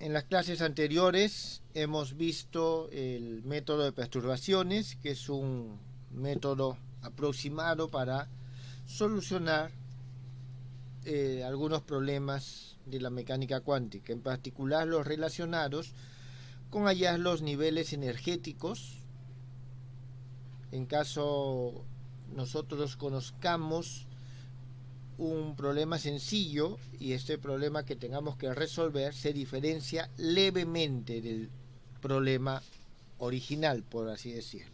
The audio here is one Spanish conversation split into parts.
En las clases anteriores hemos visto el método de perturbaciones, que es un método aproximado para solucionar algunos problemas de la mecánica cuántica, en particular los relacionados con hallar los niveles energéticos. En caso nosotros conozcamos un problema sencillo y este problema que tengamos que resolver se diferencia levemente del problema original, por así decirlo.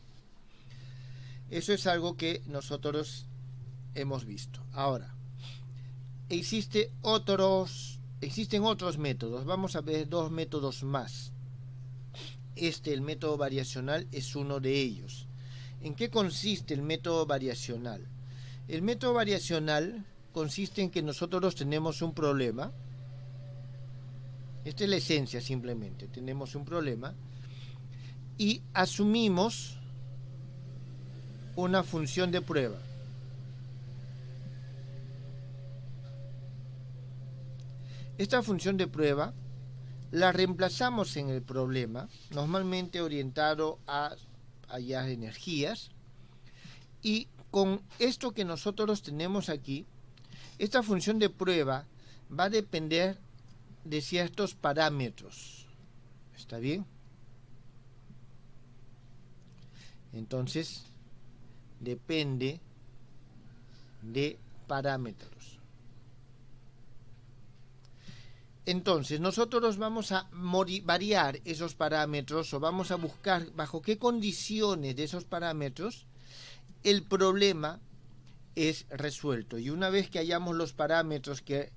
Eso es algo que nosotros hemos visto. Ahora, existen otros métodos. Vamos a ver dos métodos más. El método variacional, es uno de ellos. ¿En qué consiste el método variacional? El método variacional consiste en que nosotros tenemos un problema. Esta es la esencia simplemente. Tenemos un problema y asumimos una función de prueba. Esta función de prueba la reemplazamos en el problema, normalmente orientado a hallar energías, y con esto que nosotros tenemos aquí, esta función de prueba va a depender de ciertos parámetros. ¿Está bien? Entonces, depende de parámetros. Entonces, nosotros vamos a variar esos parámetros o vamos a buscar bajo qué condiciones de esos parámetros el problema es resuelto. Y una vez que hayamos los parámetros que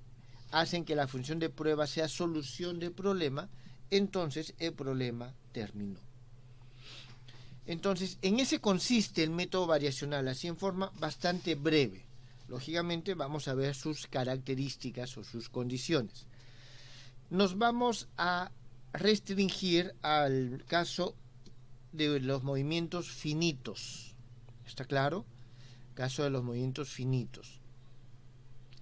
hacen que la función de prueba sea solución del problema, entonces el problema terminó. Entonces, en ese consiste el método variacional, así en forma bastante breve. Lógicamente vamos a ver sus características o sus condiciones. Nos vamos a restringir al caso de los movimientos finitos. ¿Está claro? Caso de los movimientos finitos.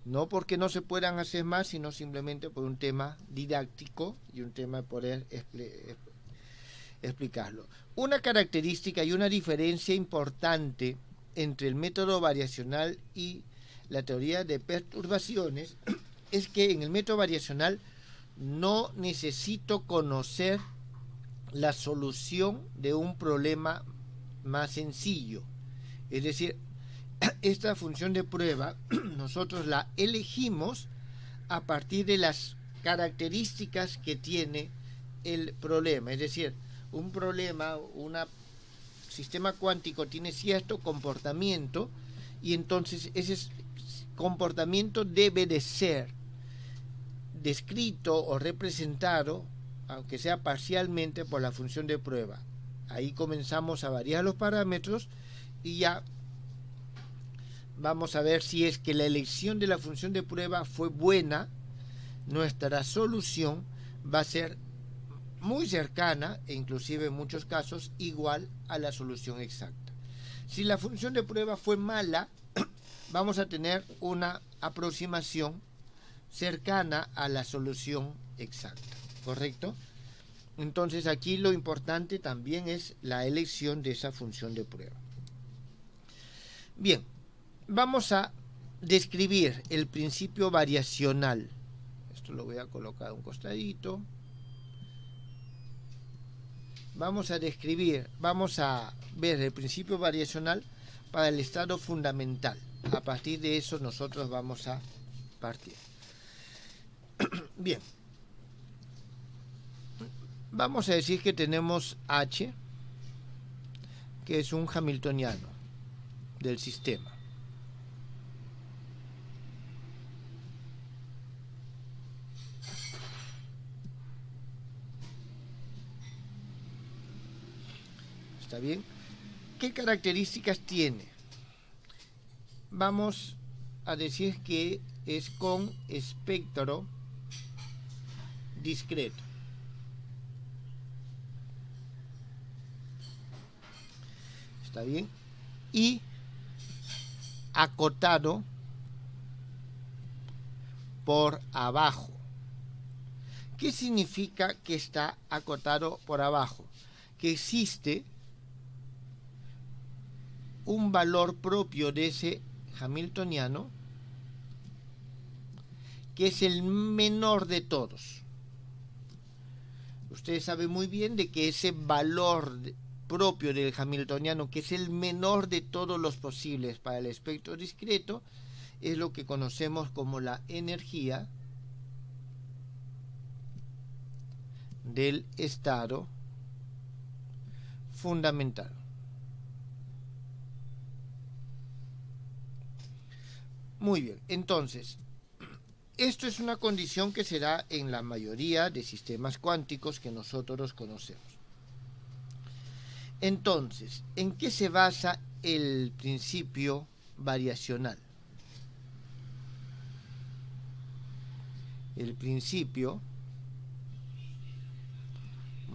No porque no se puedan hacer más, sino simplemente por un tema didáctico y un tema de poder explicarlo. Una característica y una diferencia importante entre el método variacional y la teoría de perturbaciones es que en el método variacional no necesito conocer la solución de un problema más sencillo. Es decir, esta función de prueba nosotros la elegimos a partir de las características que tiene el problema. Es decir, un problema, un sistema cuántico tiene cierto comportamiento y entonces ese comportamiento debe de ser descrito o representado, aunque sea parcialmente, por la función de prueba. Ahí comenzamos a variar los parámetros y ya vamos a ver si es que la elección de la función de prueba fue buena. Nuestra solución va a ser muy cercana e inclusive en muchos casos igual a la solución exacta. Si la función de prueba fue mala, vamos a tener una aproximación cercana a la solución exacta, ¿correcto? Entonces aquí lo importante también es la elección de esa función de prueba. Bien, vamos a describir el principio variacional. Esto lo voy a colocar a un costadito. Vamos a ver el principio variacional para el estado fundamental. A partir de eso nosotros vamos a partir. Bien, vamos a decir que tenemos H, que es un hamiltoniano del sistema. ¿Está bien? ¿Qué características tiene? Vamos a decir que es con espectro discreto. ¿Está bien? Y acotado por abajo. ¿Qué significa que está acotado por abajo? Que existe un valor propio de ese hamiltoniano que es el menor de todos. Ustedes saben muy bien de que ese valor propio del hamiltoniano, que es el menor de todos los posibles para el espectro discreto, es lo que conocemos como la energía del estado fundamental. Muy bien, entonces, esto es una condición que se da en la mayoría de sistemas cuánticos que nosotros conocemos. Entonces, ¿en qué se basa el principio variacional? El principio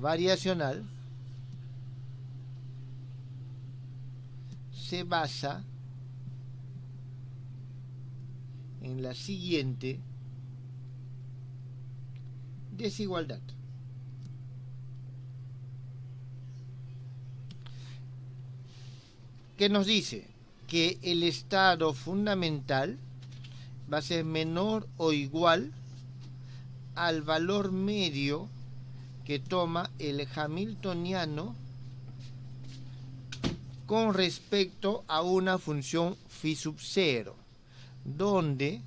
variacional se basa en la siguiente desigualdad. ¿Qué nos dice? Que el estado fundamental va a ser menor o igual al valor medio que toma el hamiltoniano con respecto a una función phi sub 0, donde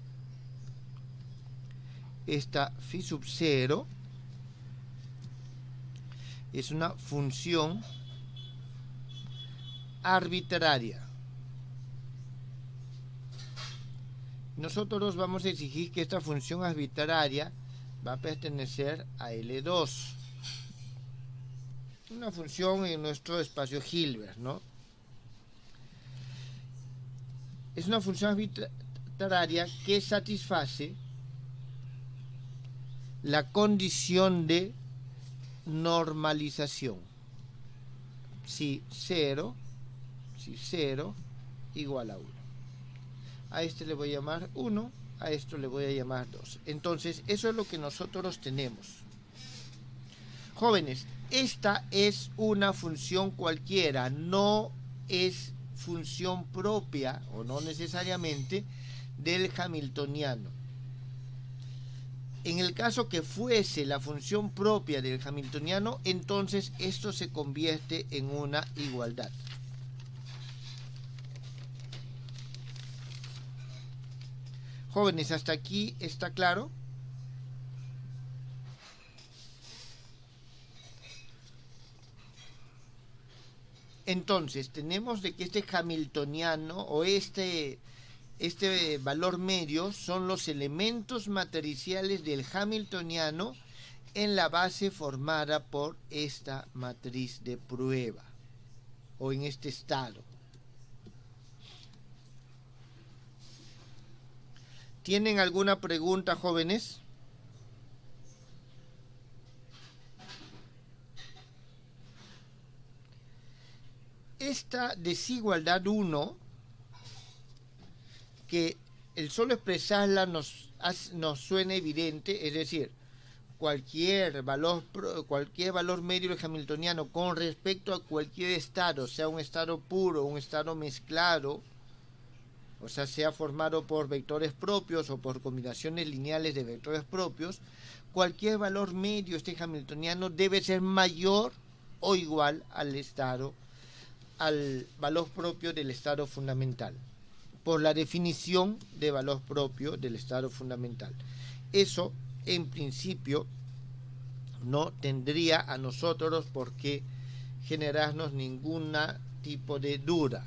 esta phi sub 0 es una función arbitraria. Nosotros vamos a exigir que esta función arbitraria va a pertenecer a L2, una función en nuestro espacio Hilbert, ¿no? Es una función arbitraria que satisface la condición de normalización. Si 0 igual a 1. A este le voy a llamar 1, a esto le voy a llamar 2. Entonces, eso es lo que nosotros tenemos. Jóvenes, esta es una función cualquiera, no es función propia, o no necesariamente, del hamiltoniano. En el caso que fuese la función propia del hamiltoniano, entonces esto se convierte en una igualdad. Jóvenes, ¿hasta aquí está claro? Entonces, tenemos de que este hamiltoniano o este valor medio son los elementos matriciales del hamiltoniano en la base formada por esta matriz de prueba o en este estado. ¿Tienen alguna pregunta, jóvenes? Esta desigualdad 1, que el solo expresarla nos suena evidente, es decir, cualquier valor medio del hamiltoniano con respecto a cualquier estado, sea un estado puro, un estado mezclado, o sea formado por vectores propios o por combinaciones lineales de vectores propios, cualquier valor medio hamiltoniano debe ser mayor o igual al valor propio del estado fundamental, por la definición de valor propio del estado fundamental. Eso, en principio, no tendría a nosotros por qué generarnos ningún tipo de duda.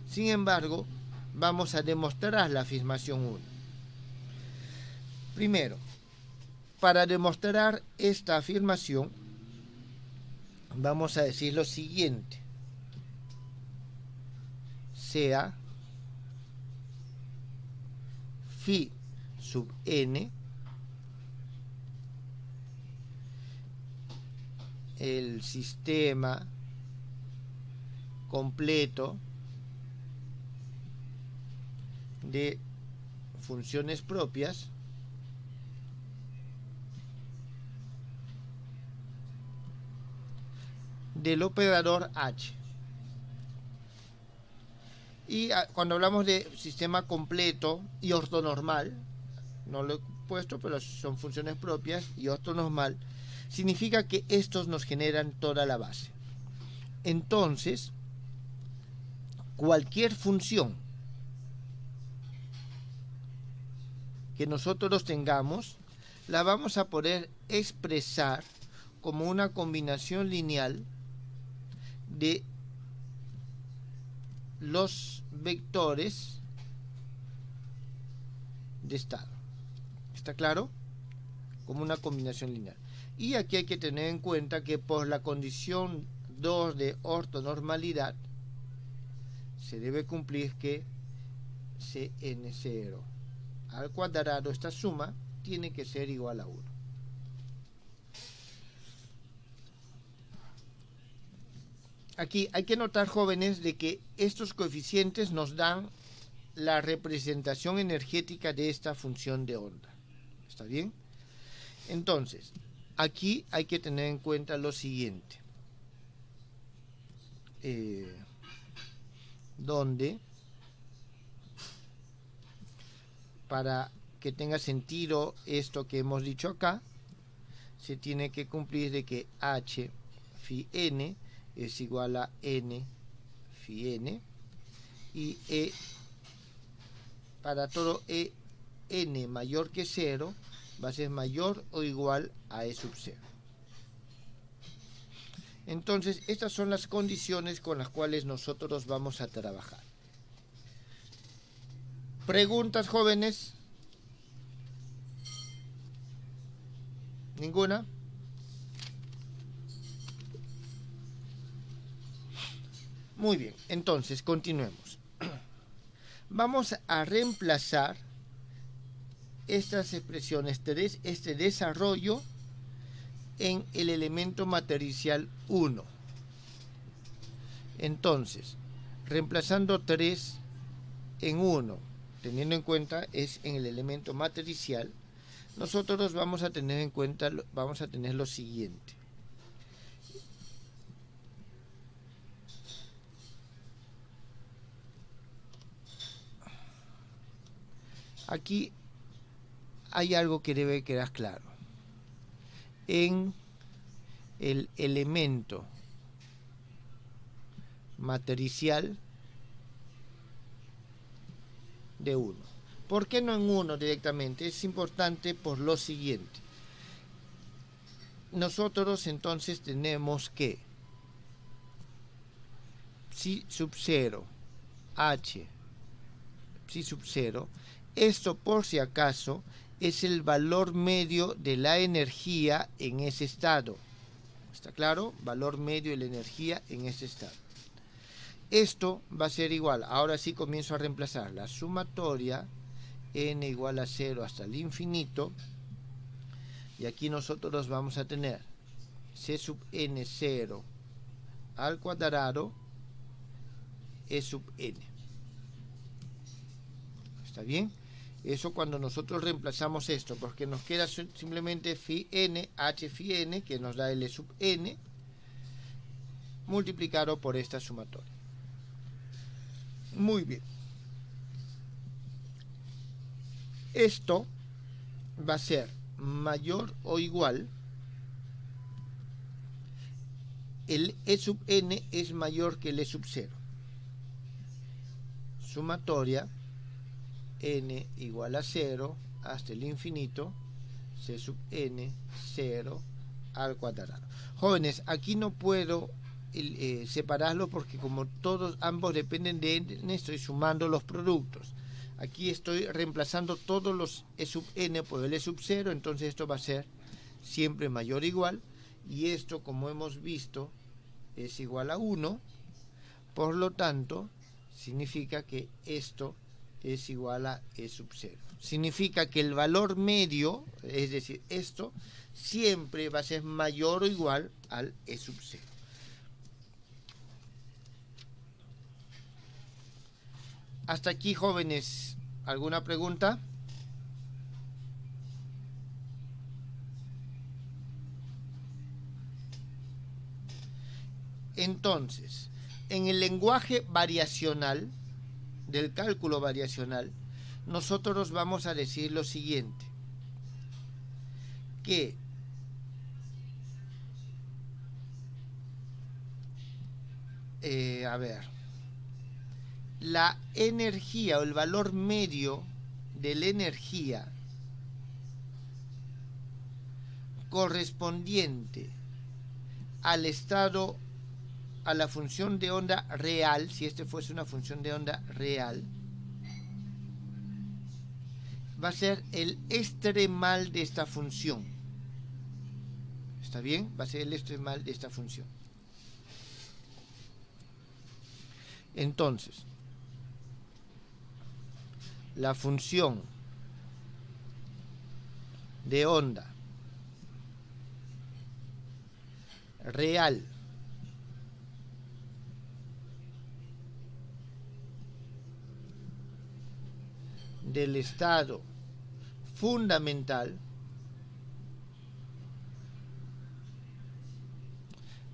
Sin embargo, vamos a demostrar la afirmación 1. Primero, para demostrar esta afirmación, vamos a decir lo siguiente. Sea phi sub n el sistema completo de funciones propias del operador H. Y cuando hablamos de sistema completo y ortonormal, no lo he puesto, pero son funciones propias, y ortonormal, significa que estos nos generan toda la base. Entonces, cualquier función que nosotros tengamos, la vamos a poder expresar como una combinación lineal de los vectores de estado. ¿Está claro? Como una combinación lineal. Y aquí hay que tener en cuenta que por la condición 2 de ortonormalidad se debe cumplir que Cn0 al cuadrado, esta suma, tiene que ser igual a 1. Aquí hay que notar, jóvenes, de que estos coeficientes nos dan la representación energética de esta función de onda. ¿Está bien? Entonces, aquí hay que tener en cuenta lo siguiente. Donde, para que tenga sentido esto que hemos dicho acá, se tiene que cumplir de que H phi n es igual a n phi n, y para todo n mayor que 0 va a ser mayor o igual a e sub 0. Entonces, estas son las condiciones con las cuales nosotros vamos a trabajar. ¿Preguntas, jóvenes? ¿Ninguna? Muy bien, entonces continuemos. Vamos a reemplazar estas expresiones, este desarrollo, en el elemento matricial 1. Entonces, reemplazando 3 en 1, teniendo en cuenta es en el elemento matricial, nosotros vamos a tener en cuenta, vamos a tener lo siguiente. Aquí hay algo que debe quedar claro. En el elemento matricial de 1. ¿Por qué no en 1 directamente? Es importante por lo siguiente. Nosotros entonces tenemos que psi sub 0, H, psi sub 0, esto por si acaso es el valor medio de la energía en ese estado. ¿Está claro? Valor medio de la energía en ese estado. Esto va a ser igual, ahora sí comienzo a reemplazar la sumatoria n igual a 0 hasta el infinito, y aquí nosotros vamos a tener c sub n0 al cuadrado e sub n. ¿Está bien? Eso cuando nosotros reemplazamos esto, porque nos queda simplemente phi n, h phi n, que nos da el e sub n, multiplicado por esta sumatoria. Muy bien. Esto va a ser mayor o igual, el e sub n es mayor que el e sub 0. Sumatoria n igual a 0 hasta el infinito, c sub n 0 al cuadrado. Jóvenes, aquí no puedo separarlo porque como ambos dependen de n, estoy sumando los productos. Aquí estoy reemplazando todos los e sub n por el e sub 0, entonces esto va a ser siempre mayor o igual, y esto, como hemos visto, es igual a 1, por lo tanto, significa que esto es igual a e sub 0. Significa que el valor medio, es decir, esto, siempre va a ser mayor o igual al e sub 0. Hasta aquí, jóvenes, ¿alguna pregunta? Entonces, en el lenguaje variacional, del cálculo variacional, nosotros vamos a decir lo siguiente, que la energía o el valor medio de la energía correspondiente al estado, a la función de onda real, si este fuese una función de onda real, va a ser el extremal de esta función. ¿Está bien? Va a ser el extremal de esta función. Entonces, la función de onda real del estado fundamental,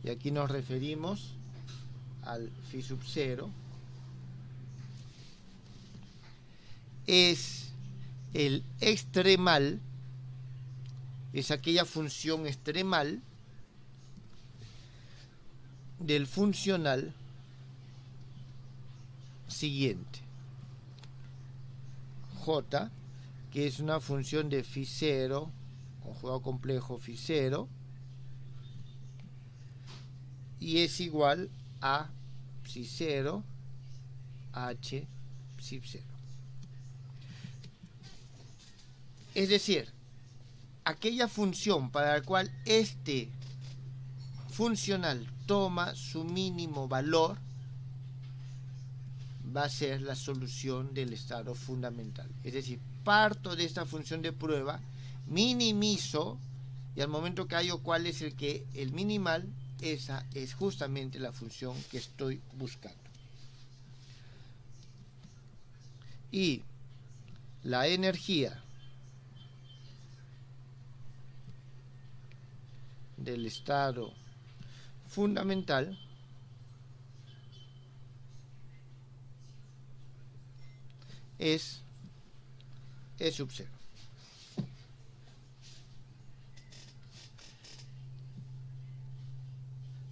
y aquí nos referimos al phi sub 0, es el extremal, es aquella función extremal del funcional siguiente. J, que es una función de phi 0, conjugado complejo phi 0, y es igual a psi 0 h psi 0. Es decir, aquella función para la cual este funcional toma su mínimo valor va a ser la solución del estado fundamental. Es decir, parto de esta función de prueba, minimizo, y al momento que hallo cuál es el minimal, esa es justamente la función que estoy buscando. Y la energía del estado fundamental es E sub 0.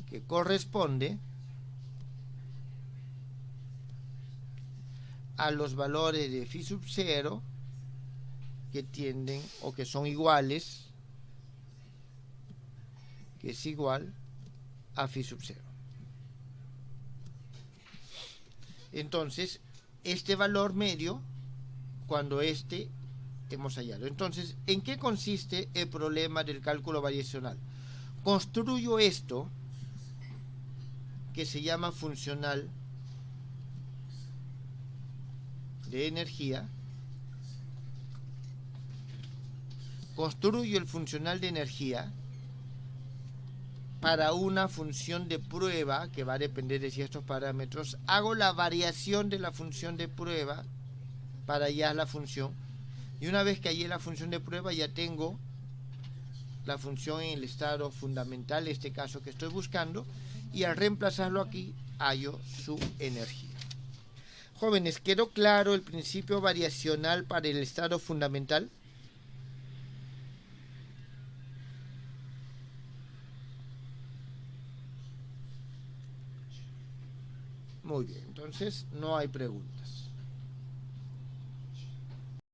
Que corresponde a los valores de phi sub 0 que tienden o que son iguales, que es igual a phi sub 0. Entonces, este valor medio, cuando hemos hallado. Entonces, ¿en qué consiste el problema del cálculo variacional? Construyo esto que se llama funcional de energía. Construyo el funcional de energía para una función de prueba que va a depender de ciertos parámetros. Hago la variación de la función de prueba para hallar la función. Y una vez que hallé la función de prueba, ya tengo la función en el estado fundamental, este caso que estoy buscando, y al reemplazarlo aquí, hallo su energía. Jóvenes, ¿quedó claro el principio variacional para el estado fundamental? Muy bien, entonces no hay preguntas.